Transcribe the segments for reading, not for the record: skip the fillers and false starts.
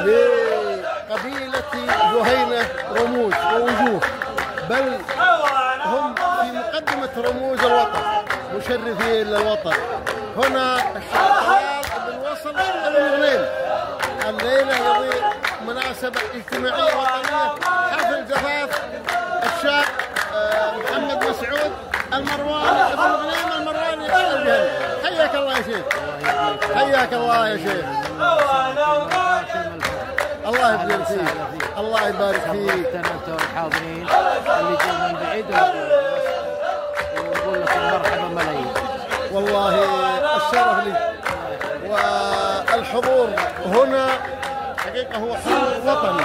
لقبيلة جهينة رموز ووجوه، بل هم في مقدمة رموز الوطن، مشرفين للوطن. هنا الشيخ بن وصل المغنين الليلة يضيء مناسبة اجتماعية وطنية، حفل زفاف الشاب محمد مسعود المرواني ابن غنيم المرواني. حياك الله يا شيخ، حياك الله يا شيخ، الله يبارك فيك، الله يبارك فيك. انتم الحاضرين اللي جايين من بعيد ونقول لكم مرحبا ملايين. والله الشرف لي، والحضور هنا حقيقة هو حضور وطني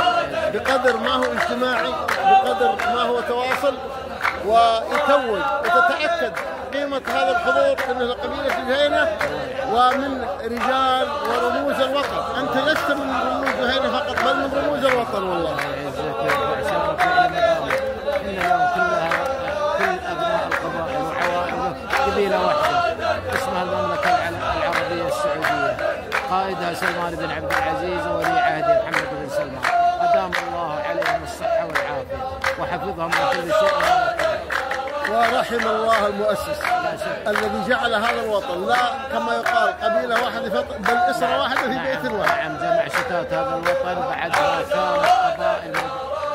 بقدر ما هو اجتماعي، بقدر ما هو تواصل، ويتوج وتتأكد قيمة هذا الحضور أنه لقبيلة جهينة ومن رجال ورموز الوطن. أنت لست من رموز جهينة فقط بل من رموز الوطن. والله كل أبناء القبائل وعوائله قبيلة واحدة اسمها المملكة العربية السعودية، قائدها سلمان بن عبد العزيز وولي عهده محمد بن سلمان، أدام الله عليهم الصحة والعافية وحفظهم من كل شيء. ورحم الله المؤسس الذي جعل هذا الوطن لا كما يقال قبيلة واحدة بل أسرة واحدة في بيت واحد. نعم، جمع شتات هذا الوطن بعد ما كانت قبائل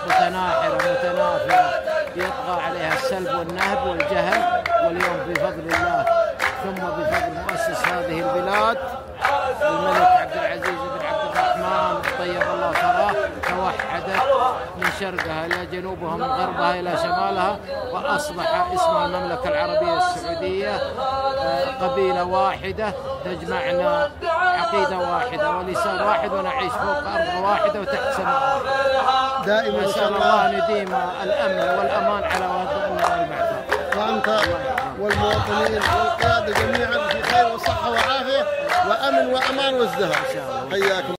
متناحرة متنافرة يطغى عليها السلب والنهب والجهل، واليوم بفضل الله ثم بفضل مؤسس هذه البلاد الملك عبد العزيز بن عبد الرحمن طيب الله ثراه توحدت من شرقها إلى جنوبها من غربها إلى شمالها، وأصبح اسمها المملكة العربية السعودية قبيلة واحدة تجمعنا عقيدة واحدة ولسان واحد، ونعيش فوق أرض واحدة وتحت سماء واحدة. دائما إن شاء الله نديم الأمن والأمان على وطننا المعتاد، وأنت والمواطنين والقيادة جميعا في خير وصحة وعافية وأمن وأمان وازدهار. حياكم.